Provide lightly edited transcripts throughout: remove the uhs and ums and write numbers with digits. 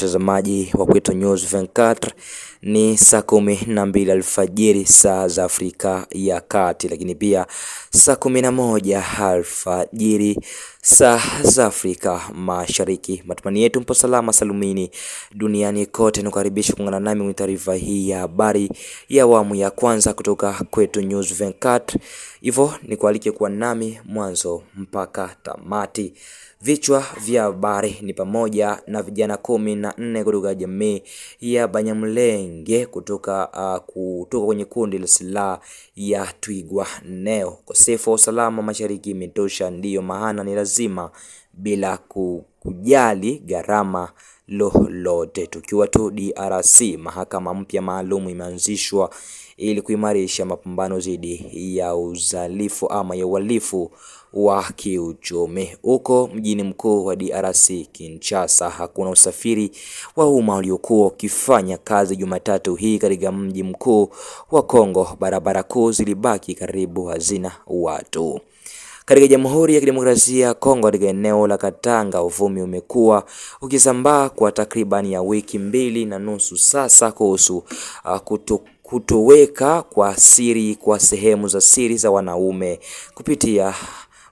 Mtazamaji wa Kwetu News 24, ni saa 12 alfajiri saa za Afrika ya Kati, lakini pia saa 11 alfajiri saa za Afrika Mashariki. Matumaini yetu mpo salama salumini duniani kote. Nakukaribisha kuungana nami kwa taarifa hii ya habari ya awamu ya kwanza kutoka Kwetu News 24. Hivyo nikualike kuwa nami mwanzo mpaka tamati. Vichwa vya habari ni pamoja na vijana 14 kutoka jamii ya Banyamulenge kutoka kwenye kundi la silaha ya Twirwaneho. Ukosefu wa usalama mashariki imetosha, ndiyo maana ni lazima bila kujali gharama lolote. Tukiwa tu DRC, mahakama mpya maalum imeanzishwa ili kuimarisha mapambano dhidi ya uhalifu wa kiuchumi. Huko mjini mkuu wa DRC Kinshasa, hakuna usafiri wa umma uliokuwa ukifanya kazi Jumatatu hii katika mji mkuu wa Kongo. Barabara kuu zilibaki karibu hazina watu. Katika Jamhuri ya Kidemokrasia ya Kongo, katika eneo la Katanga, uvumi umekuwa ukisambaa kwa takriban ya wiki 2.5 sasa kuhusu kutoweka kwa siri kwa sehemu za siri za wanaume kupitia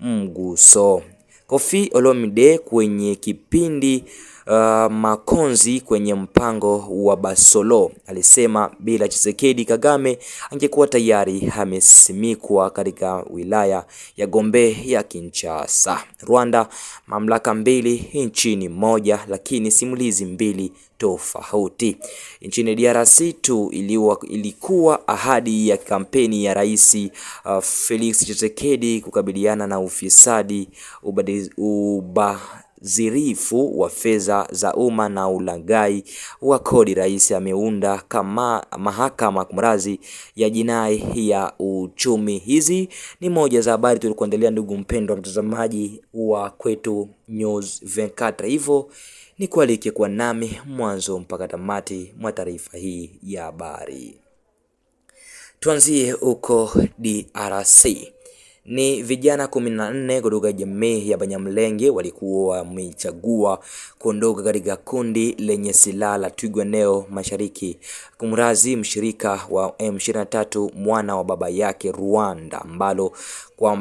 mguso. Koffi Olomide kwenye kipindi Makonzi kwenye mpango wa Basolo alisema bila Tshisekedi, Kagame angekuwa tayari amesimikwa katika wilaya ya Gombe ya Kinshasa. Rwanda, mamlaka mbili nchini moja lakini simulizi mbili tofauti. Nchini DRC tu ilikuwa ahadi ya kampeni ya Rais Felix Tshisekedi kukabiliana na ufisadi, ubadhirifu wa fedha za umma na ulaghai wa kodi. Rais ameunda kama mahakama kumrazi ya jinai ya uchumi. Hizi ni moja za habari tulikuandalia, ndugu mpendwa mtazamaji wa Kwetu News 24. Hivyo ni kualike kwa nami mwanzo mpaka tamati mwa taarifa hii ya habari. Tuanzie huko DRC. Ni vijana 14 kutoka jamii ya Banyamulenge walikuwa wamechagua kuondoka katika kundi lenye silaha la Twirwaneho mashariki kumrazi mshirika wa M23 mwana wa baba yake Rwanda, ambalo kwa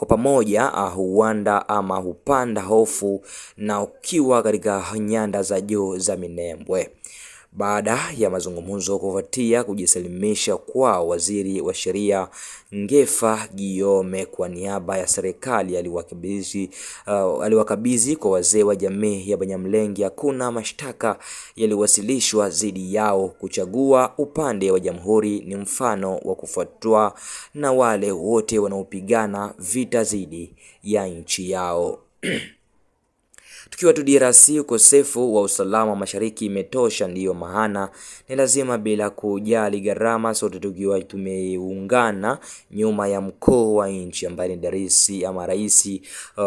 pamoja huanda ama hupanda hofu na ukiwa katika nyanda za juu za Minembwe. Baada ya mazungumzo kufuatia kujisalimisha kwa waziri wa sheria Ngefa Guillaume kwa niaba ya serikali, aliwakabidhi kwa wazee wa jamii ya Banyamulenge. Hakuna mashtaka yaliwasilishwa dhidi yao. Kuchagua upande wa jamhuri ni mfano wa kufuatwa na wale wote wanaopigana vita dhidi ya nchi yao. Tukiwa tu DRC, ukosefu wa usalama mashariki imetosha, ndiyo maana ni lazima bila kujali gharama sote tukiwa tumeungana nyuma ya mkuu wa nchi ambaye ni Rais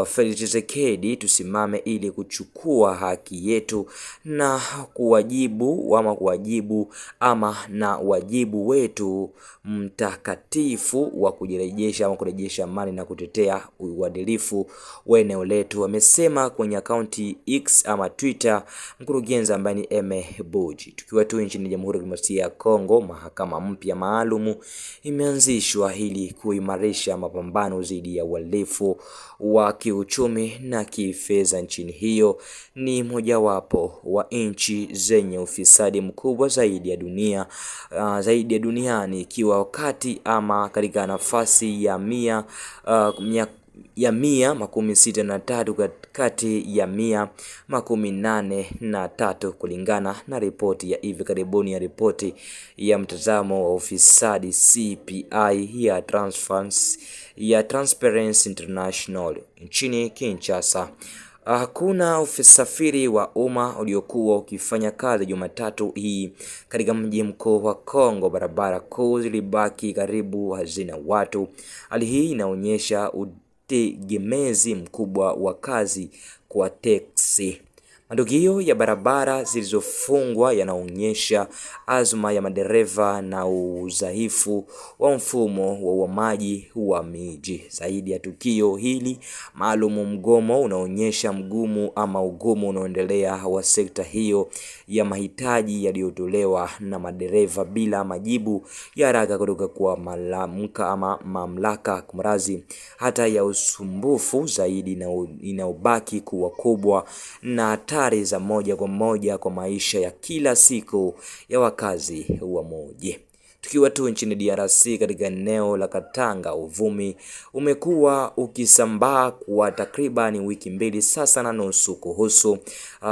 Felix Tshisekedi, tusimame ili kuchukua haki yetu na wajibu wetu mtakatifu wa kurejesha amani na kutetea uadilifu wa eneo letu, amesema kwenye akaunti X ama Twitter mkurugenzi ambaye ni Eme Buji. Tukiwa tu nchini Jamhuri ya Kidemokrasia ya Kongo, mahakama mpya maalum imeanzishwa ili kuimarisha mapambano dhidi ya uhalifu wa kiuchumi na kifedha. Nchini hiyo ni mojawapo wa nchi zenye ufisadi mkubwa zaidi ya duniani, ikiwa wakati ama katika nafasi ya 163 kati ya 183 kulingana na ripoti ya hivi karibuni ya ripoti ya mtazamo wa ufisadi CPI ya Transparency International nchini Kinshasa. Hakuna usafiri wa umma uliokuwa ukifanya kazi Jumatatu hii katika mji mkuu wa Kongo. Barabara kuu zilibaki karibu hazina watu. Hali hii inaonyesha utegemezi mkubwa wa kazi kwa teksi. Matukio ya barabara zilizofungwa yanaonyesha azma ya madereva na udhaifu wa mfumo wa uhamaji wa miji. Zaidi ya tukio hili maalum, mgomo unaonyesha ugumu unaoendelea wa sekta hiyo ya mahitaji yaliyotolewa na madereva bila majibu ya haraka kutoka kwa mamlaka kumrazi, hata ya usumbufu zaidi inaobaki kuwa kubwa na hatari za moja kwa moja kwa maisha ya kila siku ya wakazi wa mji. Tukiwa tu nchini DRC, katika eneo la Katanga, uvumi umekuwa ukisambaa kwa takriban wiki mbili sasa na nusu kuhusu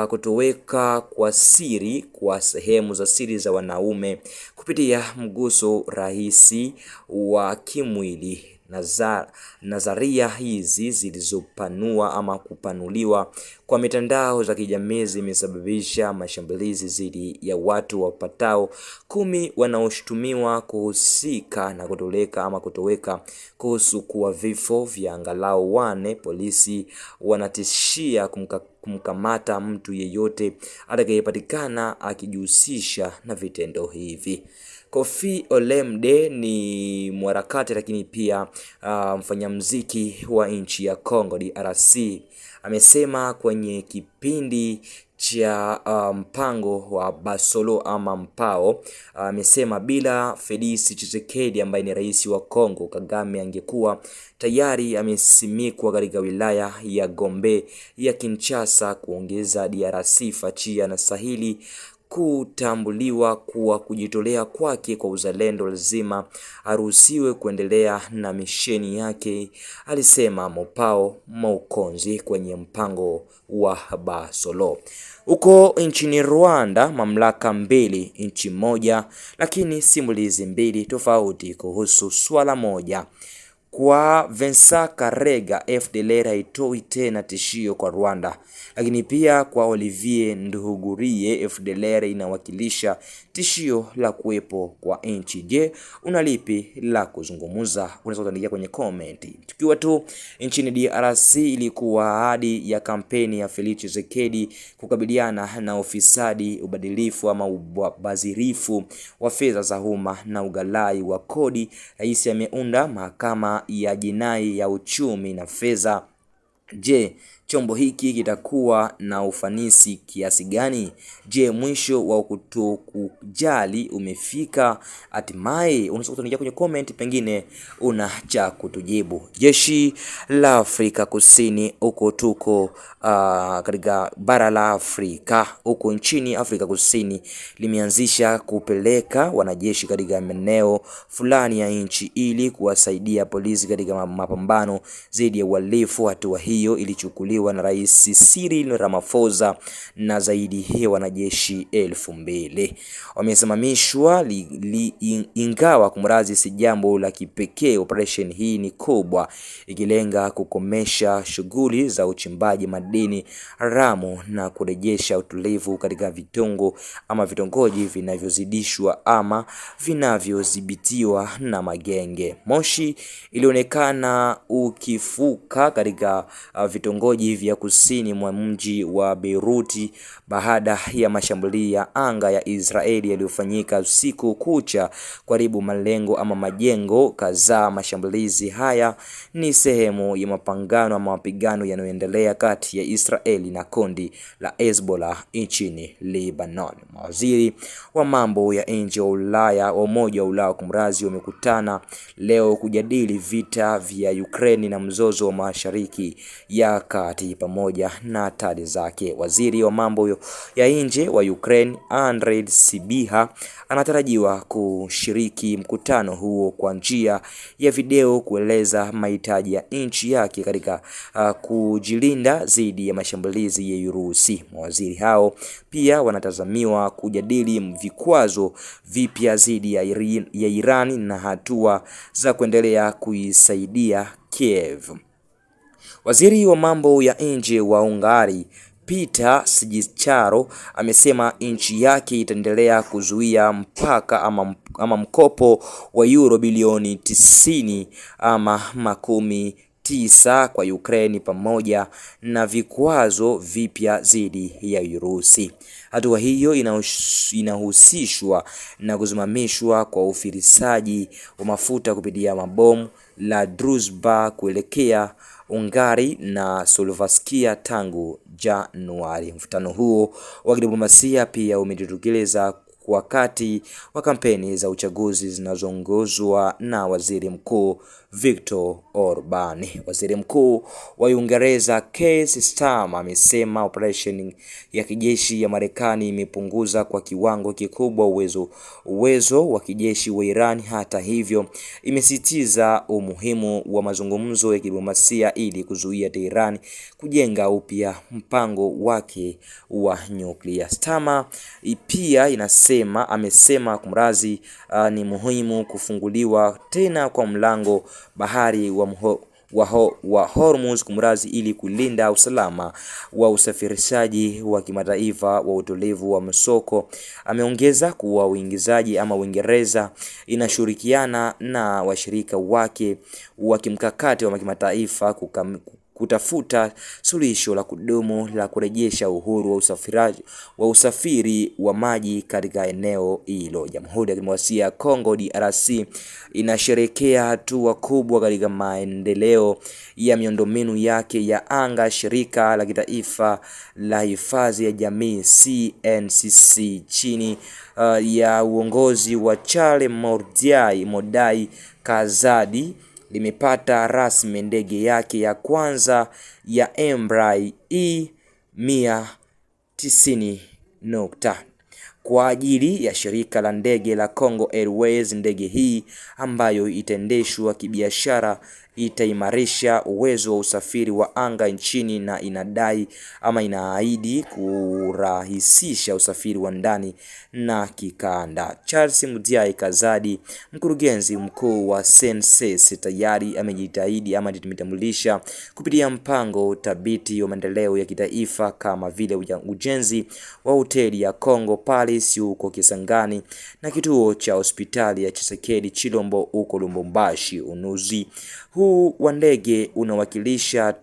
kutoweka kwa siri kwa sehemu za siri za wanaume kupitia mguso rahisi wa kimwili. Nazaria hizi zilizopanua ama kupanuliwa kwa mitandao za kijamii zimesababisha mashambulizi dhidi ya watu wapatao 10 wanaoshutumiwa kuhusika na kutoweka kuhusu kuwa vifo vya angalau 4. Polisi wanatishia kumkamata mtu yeyote atakayepatikana akijihusisha na vitendo hivi. Koffi Olomide ni mwanaharakati lakini pia mfanyamuziki wa nchi ya Kongo DRC. Amesema kwenye kipindi cha mpango wa Basolo ama Mpao, amesema bila Felix Tshisekedi ambaye ni rais wa Kongo, Kagame angekuwa tayari amesimikwa katika wilaya ya Gombe ya Kinshasa. Kuongeza, DRC Fachia na Sahili kutambuliwa kuwa kujitolea kwake kwa uzalendo lazima aruhusiwe kuendelea na misheni yake, alisema Mopao Maukonzi kwenye mpango wa Basolo. Uko nchini Rwanda, mamlaka mbili, nchi moja lakini simulizi mbili tofauti kuhusu swala moja. Kwa Vincent Karega, FDLR haitoi tena tishio kwa Rwanda. Lakini pia kwa Olivier Nduhungirehe, FDLR inawakilisha tishio la kuwepo kwa nchi. Je, unalipi la kuzungumza? Unaweza kuandika kwenye comment. Tukiwa tu nchini DRC, ilikuwa ahadi ya kampeni ya Felix Tshisekedi kukabiliana na ufisadi, ubadilifu ama ubazirifu wa fedha za umma na ugalai wa kodi. Rais ameunda mahakama ya jinai ya uchumi na fedha. Je, chombo hiki kitakuwa na ufanisi kiasi gani? Je, mwisho wa kutokujali umefika hatimaye? Unaweza kutuandikia kwenye comment, pengine una cha kutujibu. Jeshi la Afrika Kusini huko tuko katika bara la Afrika, huko nchini Afrika Kusini, limeanzisha kupeleka wanajeshi katika maeneo fulani ya nchi ili kuwasaidia polisi katika mapambano dhidi ya uhalifu. Hatua hiyo ilichukuliwa na Rais Cyril Ramaphosa na zaidi ya wanajeshi 2000 wamesimamishwa, ingawa kumrazi si jambo la kipekee. Operation hii ni kubwa, ikilenga kukomesha shughuli za uchimbaji madini haramu na kurejesha utulivu katika vitongoji vinavyozidishwa ama vinavyodhibitiwa na magenge. Moshi ilionekana ukifuka katika vitongoji vya kusini mwa mji wa Beirut baada ya mashambulio ya anga ya Israeli yaliyofanyika usiku kucha karibu malengo ama majengo kadhaa. Mashambulizi haya ni sehemu ya mapigano yanayoendelea kati ya Israeli na kundi la Hezbollah nchini Lebanon. Mawaziri wa mambo ya nje wa Umoja wa Ulaya kumrazi wamekutana leo kujadili vita vya Ukraine na mzozo wa Mashariki ya Kati pamoja na hatari zake. Waziri wa mambo ya nje wa Ukraine Andriy Sybiha anatarajiwa kushiriki mkutano huo kwa njia ya video kueleza mahitaji ya nchi yake katika kujilinda dhidi ya mashambulizi ya Urusi. Mawaziri hao pia wanatazamiwa kujadili vikwazo vipya dhidi ya Iran na hatua za kuendelea kuisaidia Kiev. Waziri wa mambo ya nje wa Hungary Peter Szijjártó amesema nchi yake itaendelea kuzuia mpaka ama mkopo wa euro bilioni 90 ama tisa kwa Ukraine pamoja na vikwazo vipya dhidi ya Urusi. Hatua hiyo inahusishwa na kusimamishwa kwa ufirishaji wa mafuta kupitia mabomu la Druzhba kuelekea Hungary na Slovakia tangu Januari. Mvutano huo wa kidiplomasia pia umejitokeza wakati wa kampeni za uchaguzi zinazoongozwa na Waziri Mkuu Viktor Orban. Waziri Mkuu wa Uingereza Keir Starmer amesema operesheni ya kijeshi ya Marekani imepunguza kwa kiwango kikubwa uwezo wa kijeshi wa Iran. Hata hivyo, imesisitiza umuhimu wa mazungumzo ya kidiplomasia ili kuzuia Tehran kujenga upya mpango wake wa nyuklia. Starmer pia amesema kumrazi ni muhimu kufunguliwa tena kwa mlango bahari wa Hormuz kumrazi ili kulinda usalama wa usafirishaji wa kimataifa wa utulivu wa masoko. Ameongeza kuwa Uingereza inashirikiana na washirika wake wa kimkakati wa kimataifa kutafuta suluhisho la kudumu la kurejesha uhuru wa usafiri wa maji katika eneo hilo. Jamhuri ya Kidemokrasia ya Kongo DRC inasherehekea hatua kubwa katika maendeleo ya miundombinu yake ya anga. Shirika la kitaifa la hifadhi ya jamii CNCC chini ya uongozi wa Charles Modai Kazadi limepata rasmi ndege yake ya kwanza ya Embraer E190 kwa ajili ya shirika la ndege la Congo Airways. Ndege hii ambayo itaendeshwa kibiashara itaimarisha uwezo wa usafiri wa anga nchini na inaahidi kurahisisha usafiri wa ndani na kikanda. Charles Mudiai Kazadi, mkurugenzi mkuu wa SNCC, tayari amejitambulisha kupitia mpango thabiti wa maendeleo ya kitaifa kama vile ujenzi wa hoteli ya Congo Palace huko Kisangani na kituo cha hospitali ya Chisekedi Chilombo huko Lubumbashi. Ununuzi huu wa ndege unawakilisha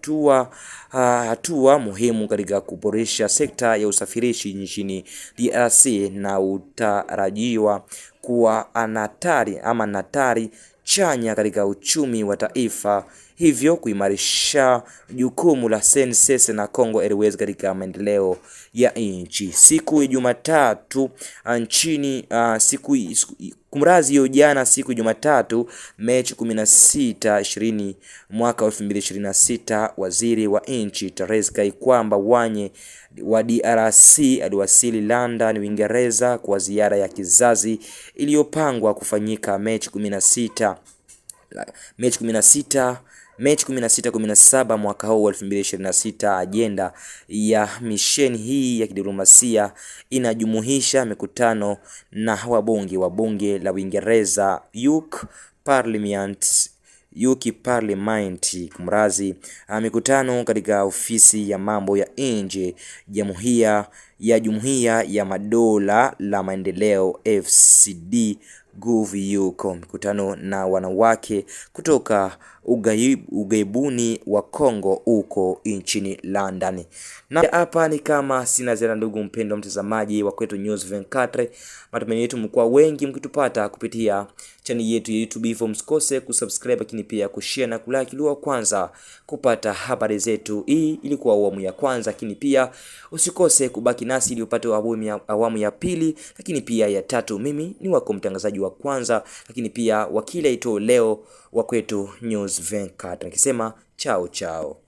hatua muhimu katika kuboresha sekta ya usafirishi nchini DRC na utarajiwa kuwa natari chanya katika uchumi wa taifa, hivyo kuimarisha jukumu la SNCC na Congo Airways katika maendeleo ya nchi. Siku ya Jumatatu siku ya Jumatatu Machi 16, mwaka 2026, waziri wa nchi Theresa Kaikwamba Wanye wa DRC aliwasili London, Uingereza kwa ziara ya kizazi iliyopangwa kufanyika Machi 16-17 mwaka huu 2026. Agenda ya misheni hii ya kidiplomasia inajumuisha mikutano na wabunge wa bunge la Uingereza UK Parliament, mikutano katika ofisi ya mambo ya nje Jumuiya ya Madola la Maendeleo FCD Guviyuko, mikutano na wanawake kutoka ugaibuni wa Kongo huko nchini London. Na hapa ni kama sina ziada, ndugu mpendwa mtazamaji wa Kwetu News 24. Matumaini yetu mko wengi mkitupata kupitia channel yetu ya YouTube, hivyo msikose kusubscribe, lakini pia kushare na kulike ili kwanza kupata habari zetu. Hii ilikuwa awamu ya kwanza, lakini pia usikose kubaki nasi ili upate awamu ya pili, lakini pia ya tatu. Mimi ni wako mtangazaji wa kwanza, lakini pia wa kila leo wa Kwetu News 24, nikisema chao chao.